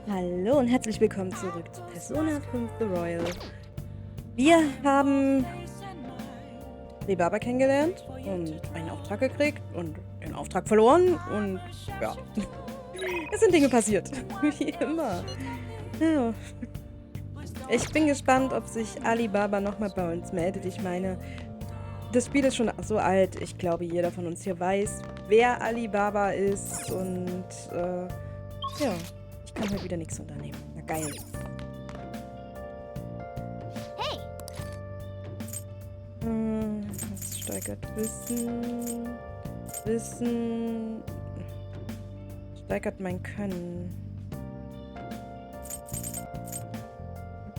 Hallo und herzlich willkommen zurück zu Persona 5 The Royal. Wir haben Baba kennengelernt und einen Auftrag gekriegt und den Auftrag verloren und ja, es sind Dinge passiert, wie immer. Ja. Ich bin gespannt, ob sich Alibaba nochmal bei uns meldet. Ich meine, das Spiel ist schon so alt, ich glaube, jeder von uns hier weiß, wer Alibaba ist und ja, ich kann halt wieder nichts unternehmen. Na geil. Hey! Das steigert Wissen. Wissen. Steigert mein Können.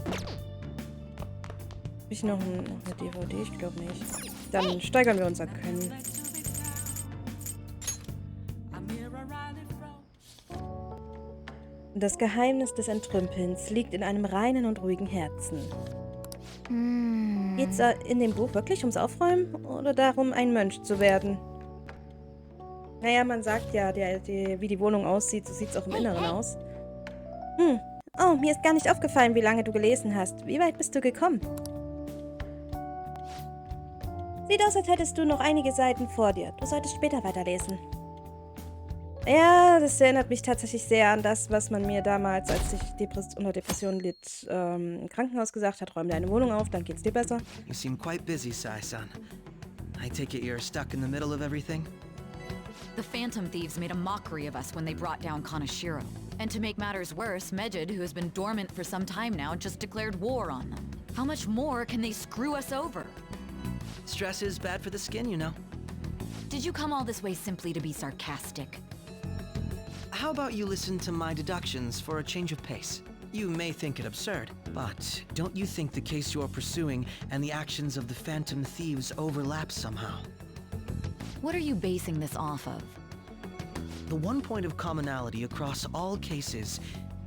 Hab ich noch eine DVD? Ich glaube nicht. Dann steigern wir unser Können. Das Geheimnis des Entrümpelns liegt in einem reinen und ruhigen Herzen. Geht's in dem Buch wirklich ums Aufräumen oder darum, ein Mönch zu werden? Naja, man sagt ja, wie die Wohnung aussieht, so sieht's auch im Inneren aus. Oh, mir ist gar nicht aufgefallen, wie lange du gelesen hast. Wie weit bist du gekommen? Sieht aus, als hättest du noch einige Seiten vor dir. Du solltest später weiterlesen. Ja, das erinnert mich tatsächlich sehr an das, was man mir damals, als ich unter Depressionen litt, im Krankenhaus gesagt hat. Räum deine Wohnung auf, dann geht's dir besser. You seem quite busy, Sai-san. I take it you're stuck in the middle of everything? The Phantom Thieves made a mockery of us when they brought down Kaneshiro. And to make matters worse, Mejid, who has been dormant for some time now, just declared war on them. How much more can they screw us over? Stress is bad for the skin, you know. Did you come all this way simply to be sarcastic? How about you listen to my deductions for a change of pace? You may think it absurd, but don't you think the case you're pursuing and the actions of the Phantom Thieves overlap somehow? What are you basing this off of? The one point of commonality across all cases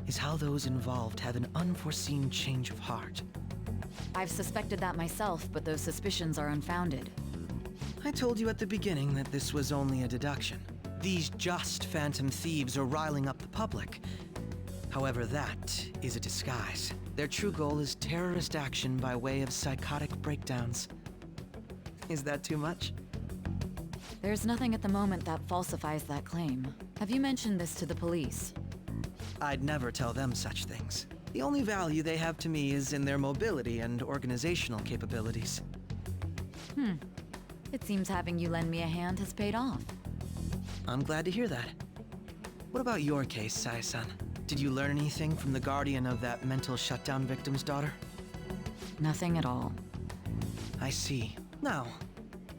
is how those involved have an unforeseen change of heart. I've suspected that myself, but those suspicions are unfounded. I told you at the beginning that this was only a deduction. These just Phantom Thieves are riling up the public. However, that is a disguise. Their true goal is terrorist action by way of psychotic breakdowns. Is that too much? There's nothing at the moment that falsifies that claim. Have you mentioned this to the police? I'd never tell them such things. The only value they have to me is in their mobility and organizational capabilities. It seems having you lend me a hand has paid off. I'm glad to hear that. What about your case, Sai-san? Did you learn anything from the guardian of that mental shutdown victim's daughter? Nothing at all. I see. Now,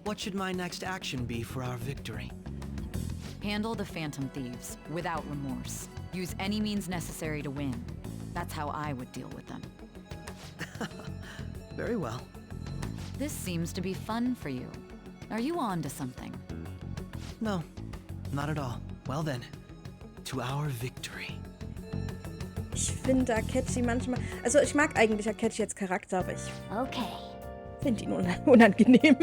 what should my next action be for our victory? Handle the Phantom Thieves, without remorse. Use any means necessary to win. That's how I would deal with them. Very well. This seems to be fun for you. Are you on to something? No, not at all. Well then, to our victory. Ich finde Akechi manchmal... Also ich mag eigentlich Akechi als Charakter, aber ich finde ihn unangenehm.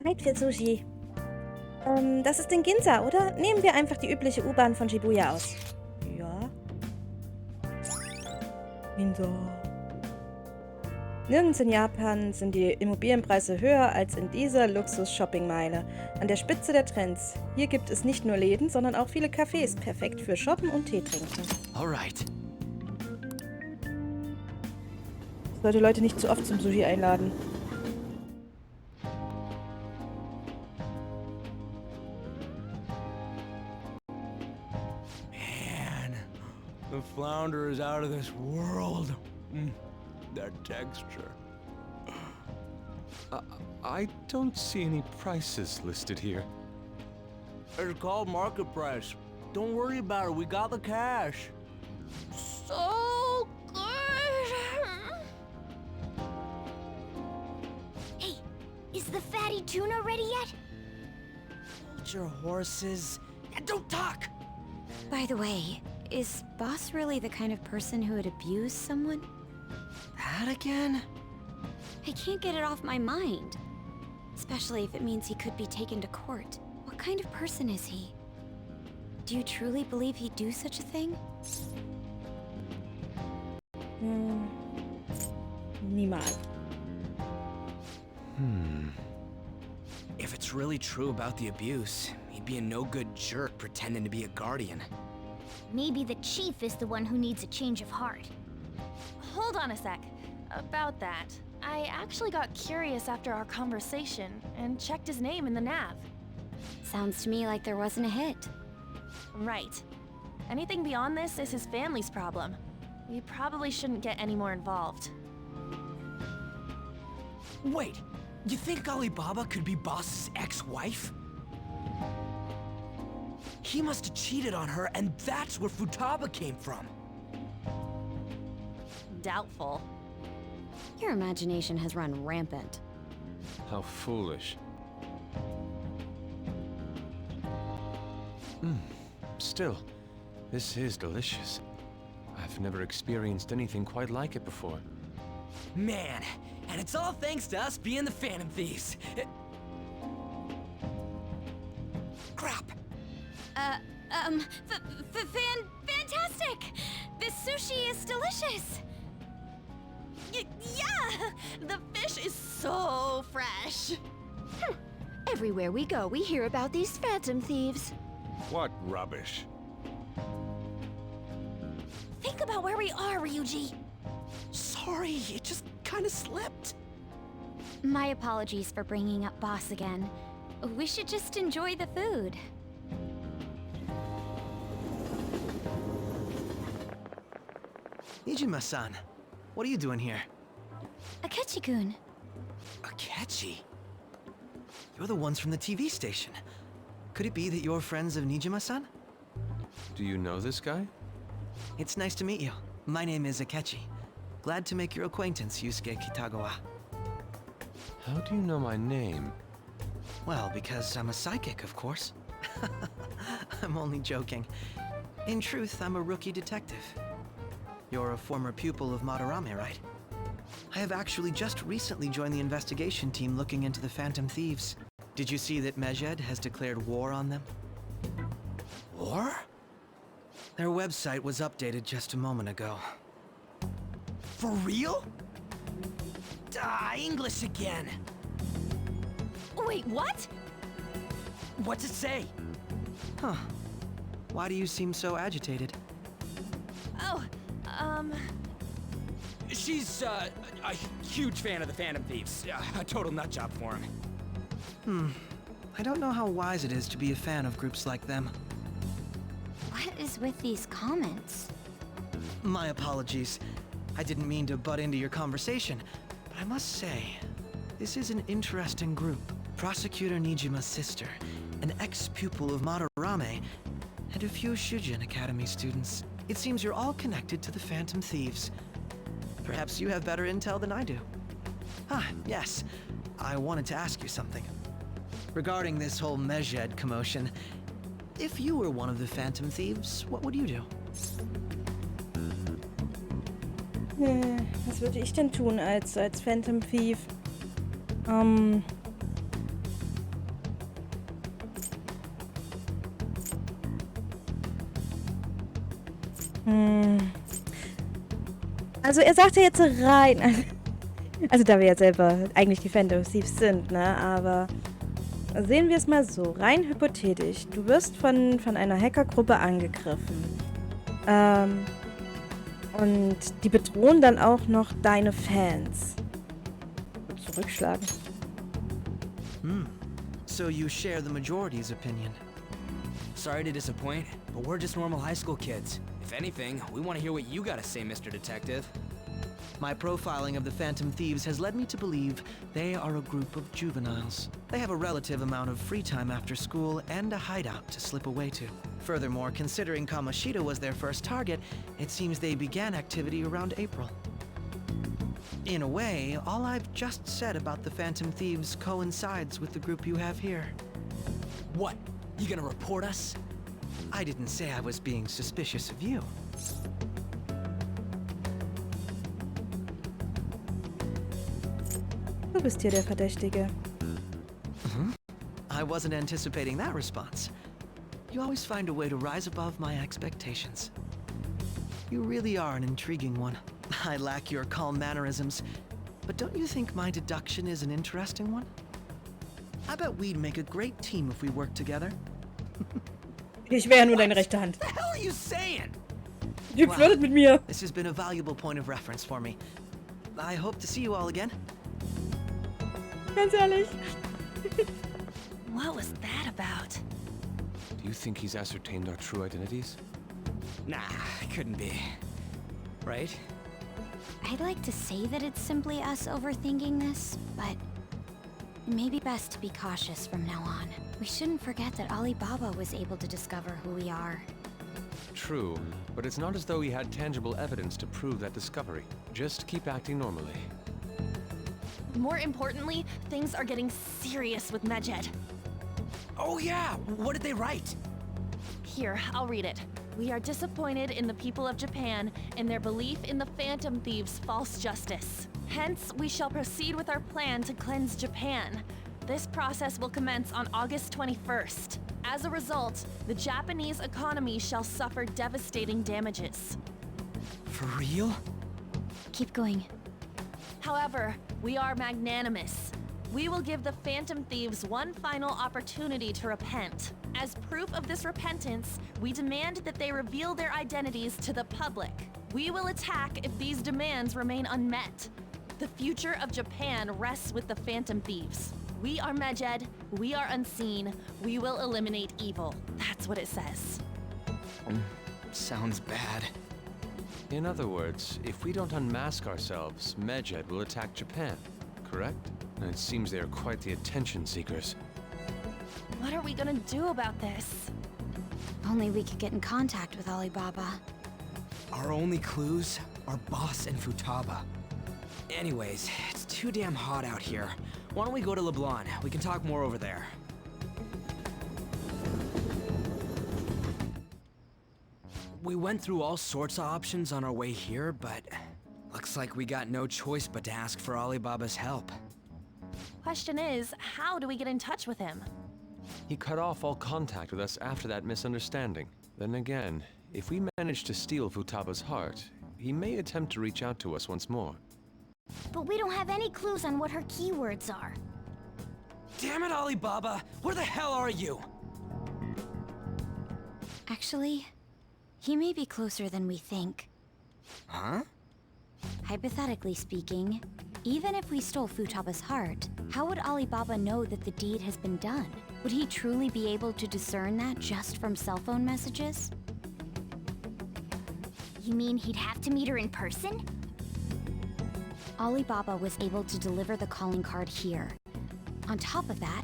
Zeit für Sushi. Das ist in Ginza, oder? Nehmen wir einfach die übliche U-Bahn von Shibuya aus. Ja. Ginza. Nirgends in Japan sind die Immobilienpreise höher als in dieser Luxus-Shoppingmeile. An der Spitze der Trends. Hier gibt es nicht nur Läden, sondern auch viele Cafés. Perfekt für Shoppen und Tee trinken. Alright. Ich sollte Leute nicht zu oft zum Sushi einladen. Man, the flounder is out of this world. That texture. I don't see any prices listed here. It's called market price. Don't worry about it. We got the cash. So good! Hey, is the fatty tuna ready yet? Hold your horses and don't talk! By the way, is Boss really the kind of person who would abuse someone? That again? I can't get it off my mind. Especially if it means he could be taken to court. What kind of person is he? Do you truly believe he'd do such a thing? Niemals. If it's really true about the abuse, he'd be a no-good jerk pretending to be a guardian. Maybe the chief is the one who needs a change of heart. Hold on a sec. About that, I actually got curious after our conversation and checked his name in the nav. Sounds to me like there wasn't a hit. Right. Anything beyond this is his family's problem. We probably shouldn't get any more involved. Wait, you think Alibaba could be Boss's ex-wife? He must have cheated on her, and that's where Futaba came from. Doubtful. Your imagination has run rampant. How foolish. Still, this is delicious. I've never experienced anything quite like it before. Man, and it's all thanks to us being the Phantom Thieves. Crap. Fantastic! This sushi is delicious! Yeah! The fish is so fresh! Everywhere we go, we hear about these phantom thieves. What rubbish. Think about where we are, Ryuji! Sorry, it just kind of slipped. My apologies for bringing up Boss again. We should just enjoy the food. Nijima-san, what are you doing here? Akechi-kun. Akechi? You're the ones from the TV station. Could it be that you're friends of Nijima-san? Do you know this guy? It's nice to meet you. My name is Akechi. Glad to make your acquaintance, Yusuke Kitagawa. How do you know my name? Well, because I'm a psychic, of course. I'm only joking. In truth, I'm a rookie detective. You're a former pupil of Madarame, right? I have actually just recently joined the investigation team looking into the Phantom Thieves. Did you see that Mejed has declared war on them? War? Their website was updated just a moment ago. For real? English again. Wait, what? What's it say? Huh. Why do you seem so agitated? Oh, She's, a huge fan of the Phantom Thieves. A total nutjob for him. I don't know how wise it is to be a fan of groups like them. What is with these comments? My apologies. I didn't mean to butt into your conversation, but I must say, this is an interesting group. Prosecutor Nijima's sister, an ex-pupil of Madarame, and a few Shujin Academy students. It seems you're all connected to the Phantom Thieves. Perhaps you have better intel than I do. Ah, yes. I wanted to ask you something. Regarding this whole Mejed commotion, if you were one of the Phantom Thieves, what would you do? Was würde ich denn tun als Phantom Thief? Also er sagt ja jetzt rein, also da wir ja selber eigentlich die Phantom Thieves sind, ne, aber sehen wir es mal so, rein hypothetisch, du wirst von einer Hackergruppe angegriffen, und die bedrohen dann auch noch deine Fans. Zurückschlagen. So you share the majority's opinion. Sorry to disappoint, but we're just normal high school kids. If anything, we want to hear what you gotta say, Mr. Detective. My profiling of the Phantom Thieves has led me to believe they are a group of juveniles. They have a relative amount of free time after school and a hideout to slip away to. Furthermore, considering Kamoshida was their first target, it seems they began activity around April. In a way, all I've just said about the Phantom Thieves coincides with the group you have here. What? You gonna report us? I didn't say I was being suspicious of you. Du bist hier der Verdächtige. I wasn't anticipating that response. You always find a way to rise above my expectations. You really are an intriguing one. I lack your calm mannerisms, but don't you think my deduction is an interesting one? I bet we'd make a great team if we worked together. Ich wäre nur deine rechte Hand. What the hell are you saying? Du flirtet mit mir. This has been a valuable point of reference for me. I hope to see you all again. Ganz ehrlich. What was that about? Do you think he's ascertained our true identities? Nah, couldn't be. Right? I'd like to say that it's simply us overthinking this, but it may be best to be cautious from now on. We shouldn't forget that Alibaba was able to discover who we are. True, but it's not as though he had tangible evidence to prove that discovery. Just keep acting normally. More importantly, things are getting serious with Medjed. Oh yeah, what did they write? Here, I'll read it. We are disappointed in the people of Japan and their belief in the Phantom Thieves' false justice. Hence, we shall proceed with our plan to cleanse Japan. This process will commence on August 21st. As a result, the Japanese economy shall suffer devastating damages. For real? Keep going. However, we are magnanimous. We will give the Phantom Thieves one final opportunity to repent. As proof of this repentance, we demand that they reveal their identities to the public. We will attack if these demands remain unmet. The future of Japan rests with the Phantom Thieves. We are Medjed, we are unseen, we will eliminate evil. That's what it says. Sounds bad. In other words, if we don't unmask ourselves, Medjed will attack Japan, correct? And it seems they are quite the attention seekers. What are we gonna do about this? Only we could get in contact with Alibaba. Our only clues are Boss and Futaba. Anyways, it's too damn hot out here. Why don't we go to LeBlanc? We can talk more over there. We went through all sorts of options on our way here, but looks like we got no choice but to ask for Alibaba's help. Question is, how do we get in touch with him? He cut off all contact with us after that misunderstanding. Then again, if we manage to steal Futaba's heart, he may attempt to reach out to us once more. But we don't have any clues on what her keywords are. Damn it, Alibaba! Where the hell are you? Actually, he may be closer than we think. Huh? Hypothetically speaking, even if we stole Futaba's heart, how would Alibaba know that the deed has been done? Would he truly be able to discern that just from cell phone messages? You mean he'd have to meet her in person? Alibaba was able to deliver the calling card here. On top of that,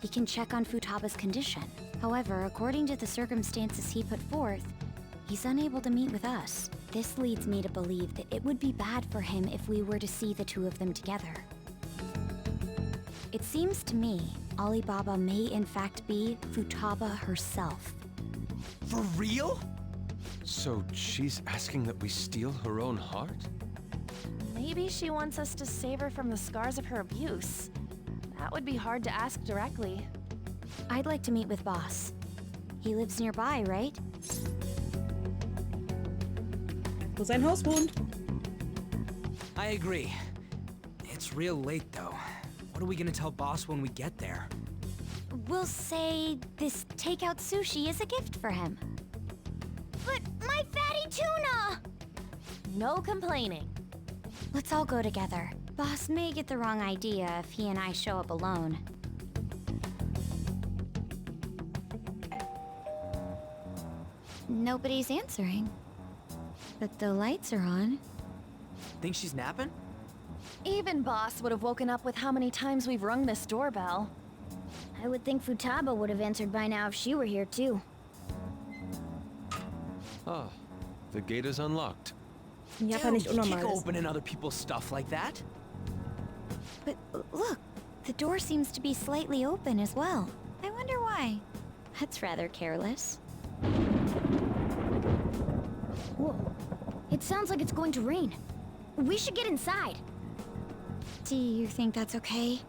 he can check on Futaba's condition. However, according to the circumstances he put forth, he's unable to meet with us. This leads me to believe that it would be bad for him if we were to see the two of them together. It seems to me Alibaba may in fact be Futaba herself. For real? So she's asking that we steal her own heart? Maybe she wants us to save her from the scars of her abuse. That would be hard to ask directly. I'd like to meet with Boss. He lives nearby, right? Wo sein Haus wohnt. I agree. It's real late, though. What are we gonna tell Boss when we get there? We'll say this takeout sushi is a gift for him. But my fatty tuna! No complaining. Let's all go together. Boss may get the wrong idea if he and I show up alone. Nobody's answering. But the lights are on. Think she's napping? Even Boss would have woken up with how many times we've rung this doorbell. I would think Futaba would have answered by now if she were here too. Ah, the gate is unlocked. In Japan nicht Dude, you unnormal can't go ist. opening other people's stuff like that. But look, the door seems to be slightly open as well. I wonder why. That's rather careless. Whoa. It sounds like it's going to rain. We should get inside. Do you think that's okay?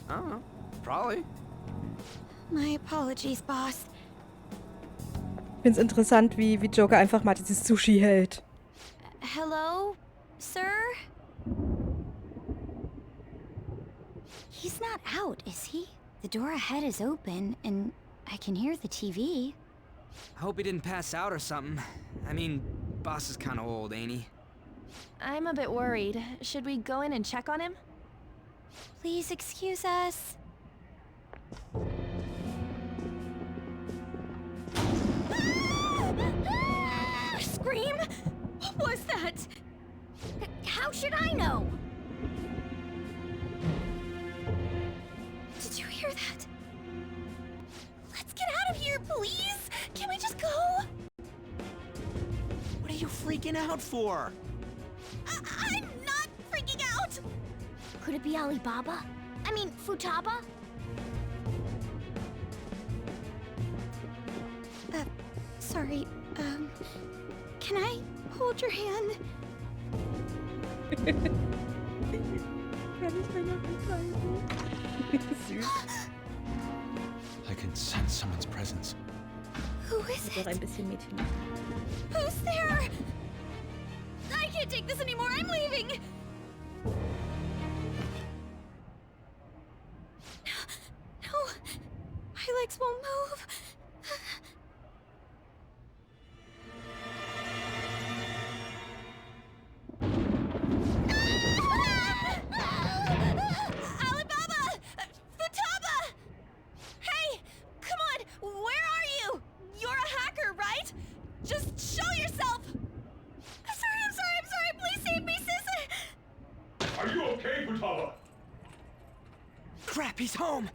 I don't know. Probably. My apologies, boss. finde es interessant, wie Joker einfach mal dieses Sushi hält. Hello, sir? He's not out, is he? The door ahead is open, and I can hear the TV. I hope he didn't pass out or something. I mean, boss is kinda old, ain't he? I'm a bit worried. Should we go in and check on him? Please excuse us. Scream? What was that? How should I know? Did you hear that? Let's get out of here, please! Can we just go? What are you freaking out for? I'm not freaking out! Could it be Alibaba? I mean, Futaba? Sorry, can I hold your hand? I can sense someone's presence. Who is Doch it? ein bisschen Mädchen. Who's there? I can't take this anymore, I'm leaving! No, my legs won't move. Alibaba! Futaba! Hey! Come on! Where are you? You're a hacker, right? Just show yourself! I'm sorry! Please save me, sis! Are you okay, Futaba? Crap, he's home!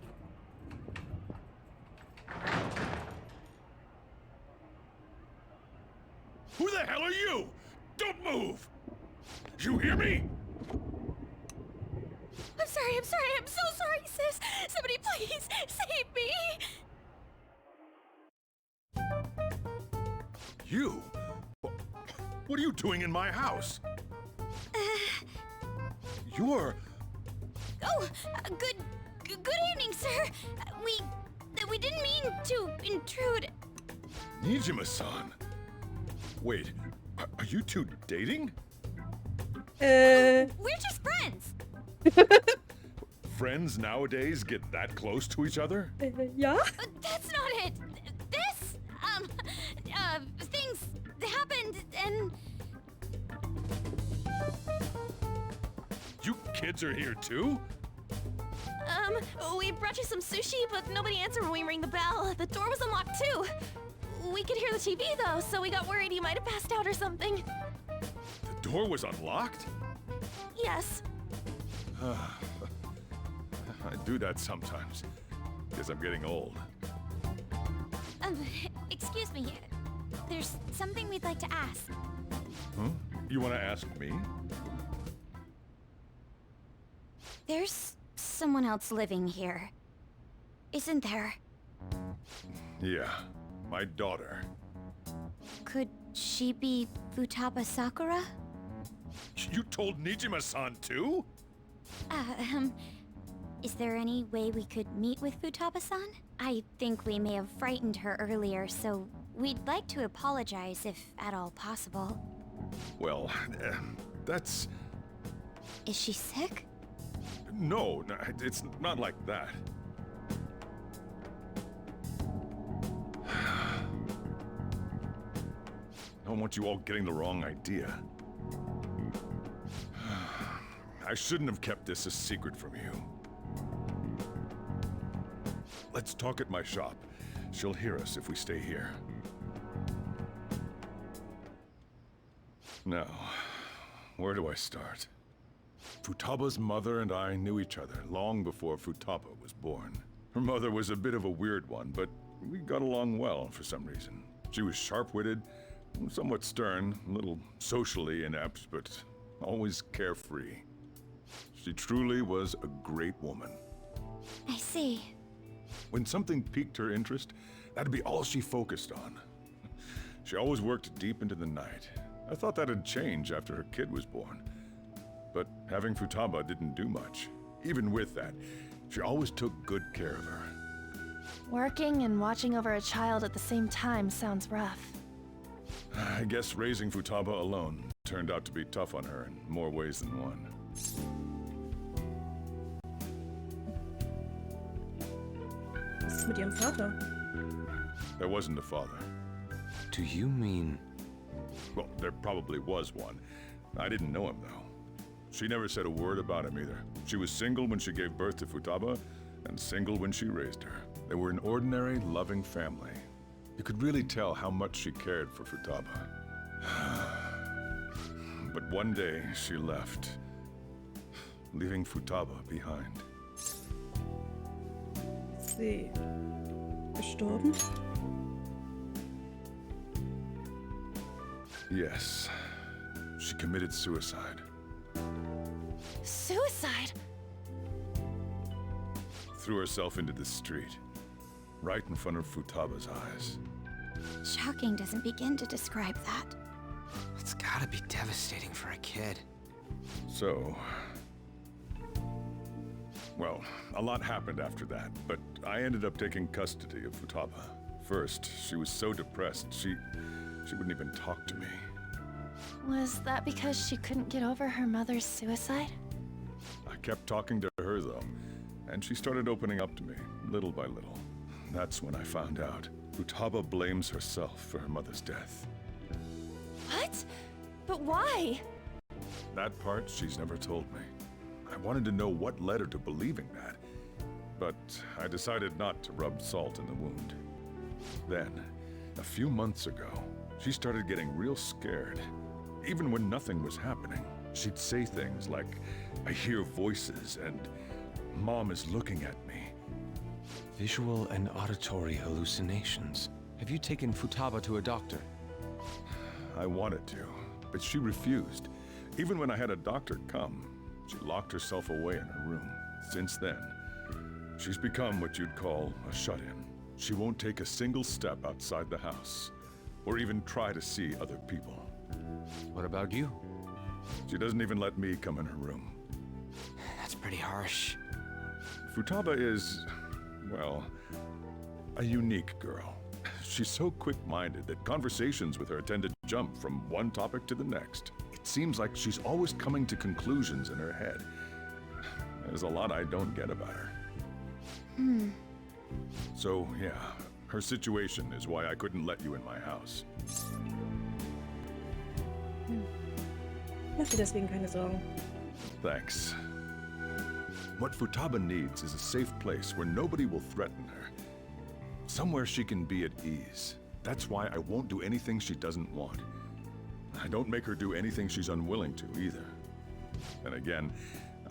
Who the hell are you? Don't move! You hear me? I'm so sorry, sis! Somebody please save me! You? What are you doing in my house? You're... Oh, good evening, sir. We didn't mean to intrude. Nijima-san. Wait, are you two dating? We're just friends. Friends nowadays get that close to each other? Ja? That's not it. This, things happened and... You kids are here too? We brought you some sushi, but nobody answered when we rang the bell. The door was unlocked too. We could hear the TV though, so we got worried you might have passed out or something. The door was unlocked? Yes. I do that sometimes. Guess I'm getting old. Excuse me. There's something we'd like to ask. Huh? You want to ask me? There's someone else living here, isn't there? Yeah, my daughter. Could she be Futaba Sakura? You told Nijima-san too? Is there any way we could meet with Futaba-san? I think we may have frightened her earlier, so we'd like to apologize if at all possible. Well, that's... Is she sick? No, it's not like that. I don't want you all getting the wrong idea. I shouldn't have kept this a secret from you. Let's talk at my shop. She'll hear us if we stay here. Now, where do I start? Futaba's mother and I knew each other long before Futaba was born. Her mother was a bit of a weird one, but we got along well for some reason. She was sharp-witted, somewhat stern, a little socially inept, but always carefree. She truly was a great woman. I see. When something piqued her interest, that'd be all she focused on. She always worked deep into the night. I thought that'd change after her kid was born. But having Futaba didn't do much. Even with that, she always took good care of her. Working and watching over a child at the same time sounds rough. I guess raising Futaba alone turned out to be tough on her in more ways than one. Was ist mit ihrem Vater? There wasn't a father. Do you mean... Well, there probably was one. I didn't know him, though. She never said a word about him either. She was single when she gave birth to Futaba, and single when she raised her. They were an ordinary, loving family. You could really tell how much she cared for Futaba. But one day, she left, leaving Futaba behind. Ist sie gestorben? Yes, she committed suicide. Suicide? Threw herself into the street, right in front of Futaba's eyes. Shocking doesn't begin to describe that. It's gotta be devastating for a kid. So... Well, a lot happened after that, but I ended up taking custody of Futaba. First, she was so depressed, she wouldn't even talk to me. Was that because she couldn't get over her mother's suicide? I kept talking to her, though, and she started opening up to me, little by little. That's when I found out. Futaba blames herself for her mother's death. What? But why? That part she's never told me. I wanted to know what led her to believing that, but I decided not to rub salt in the wound. Then, a few months ago, she started getting real scared. Even when nothing was happening, she'd say things like, "I hear voices," and "Mom is looking at me." Visual and auditory hallucinations. Have you taken Futaba to a doctor? I wanted to, but she refused. Even when I had a doctor come, she locked herself away in her room. Since then, she's become what you'd call a shut-in. She won't take a single step outside the house, or even try to see other people. What about you? She doesn't even let me come in her room. That's pretty harsh. Futaba is, well, a unique girl. She's so quick-minded that conversations with her tend to jump from one topic to the next. It seems like she's always coming to conclusions in her head. There's a lot I don't get about her. So, yeah, her situation is why I couldn't let you in my house. Mach dir deswegen keine Sorgen. Thanks. What Futaba needs is a safe place where nobody will threaten her. Somewhere she can be at ease. That's why I won't do anything she doesn't want. I don't make her do anything she's unwilling to, either. And again,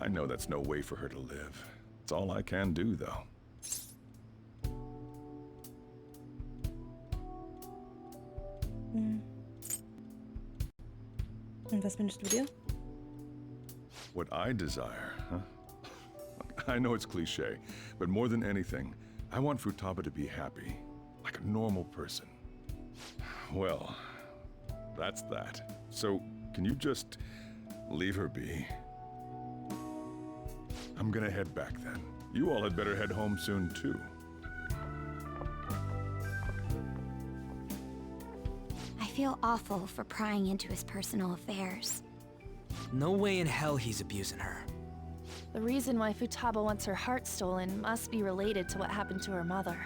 I know that's no way for her to live. It's all I can do, though. Und was wünschst du dir? What I desire, huh? I know it's cliché, but more than anything, I want Futaba to be happy, like a normal person. Well, that's that. So, can you just leave her be? I'm gonna head back then. You all had better head home soon, too. I feel awful for prying into his personal affairs. No way in hell he's abusing her. The reason why Futaba wants her heart stolen must be related to what happened to her mother.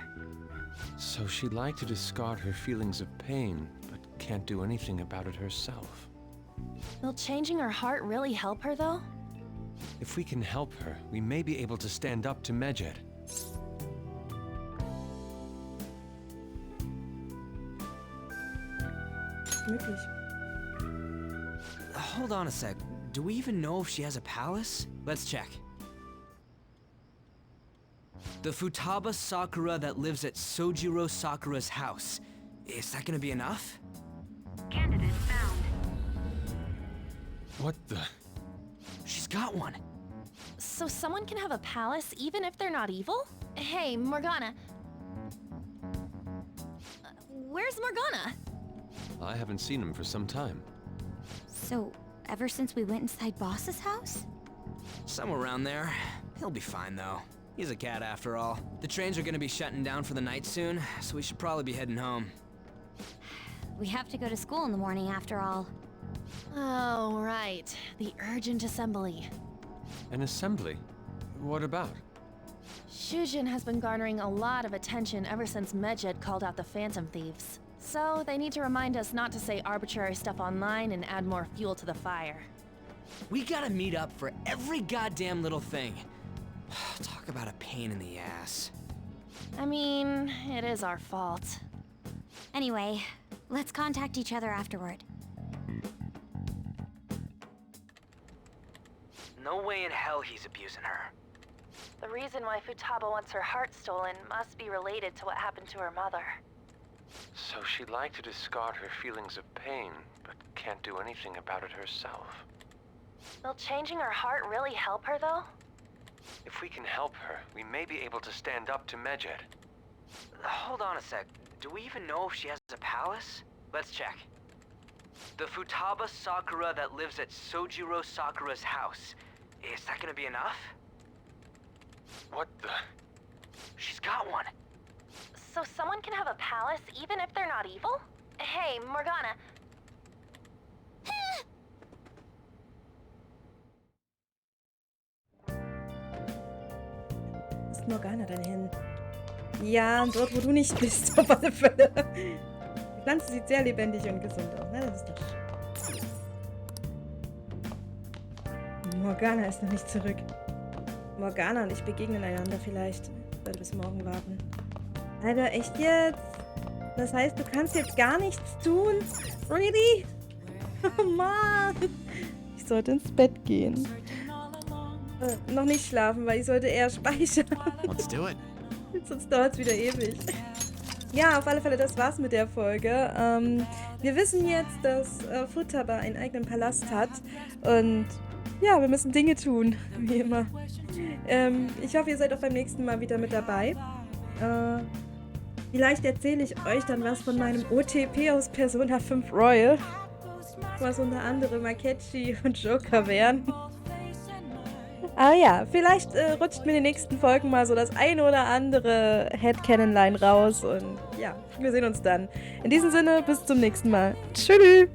So she'd like to discard her feelings of pain, but can't do anything about it herself. Will changing her heart really help her, though? If we can help her, we may be able to stand up to Medjed. Möglich. Hold on a sec. Do we even know if she has a palace? Let's check. The Futaba Sakura that lives at Sojiro Sakura's house. Is that gonna be enough? Candidate found. What the? She's got one. So someone can have a palace even if they're not evil? Hey, Morgana. Where's Morgana? I haven't seen him for some time. So, ever since we went inside Boss's house? Somewhere around there. He'll be fine, though. He's a cat after all. The trains are gonna be shutting down for the night soon, so we should probably be heading home. We have to go to school in the morning after all. Oh, right. The urgent assembly. An assembly? What about? Shujin has been garnering a lot of attention ever since Medjed called out the Phantom Thieves. So they need to remind us not to say arbitrary stuff online and add more fuel to the fire. We gotta meet up for every goddamn little thing. Talk about a pain in the ass. I mean, it is our fault. Anyway, let's contact each other afterward. No way in hell he's abusing her. The reason why Futaba wants her heart stolen must be related to what happened to her mother. So she'd like to discard her feelings of pain, but can't do anything about it herself. Will changing her heart really help her, though? If we can help her, we may be able to stand up to Medjed. Hold on a sec. Do we even know if she has a palace? Let's check. The Futaba Sakura that lives at Sojiro Sakura's house. Is that gonna be enough? What the? She's got one. So someone can have a palace even if they're not evil? Hey, Morgana. Wo ist Morgana denn hin? Ja, dort, wo du nicht bist, auf alle Fälle. Die Pflanze sieht sehr lebendig und gesund aus, ne? Das ist doch... Morgana ist noch nicht zurück. Morgana und ich begegnen einander vielleicht. Ich werde bis morgen warten. Alter, echt jetzt? Das heißt, du kannst jetzt gar nichts tun? Really? Oh Mann! Ich sollte ins Bett gehen. Noch nicht schlafen, weil ich sollte eher speichern. Let's do it. Sonst dauert es wieder ewig. Ja, auf alle Fälle, das war's mit der Folge. Wir wissen jetzt, dass Futaba einen eigenen Palast hat. Und ja, wir müssen Dinge tun, wie immer. Ich hoffe, ihr seid auch beim nächsten Mal wieder mit dabei. Vielleicht erzähle ich euch dann was von meinem OTP aus Persona 5 Royal. Was unter anderem Akechi und Joker wären. Aber ja, vielleicht rutscht mir in den nächsten Folgen mal so das ein oder andere Headcanon-Line raus. Und ja, wir sehen uns dann. In diesem Sinne, bis zum nächsten Mal. Tschüss!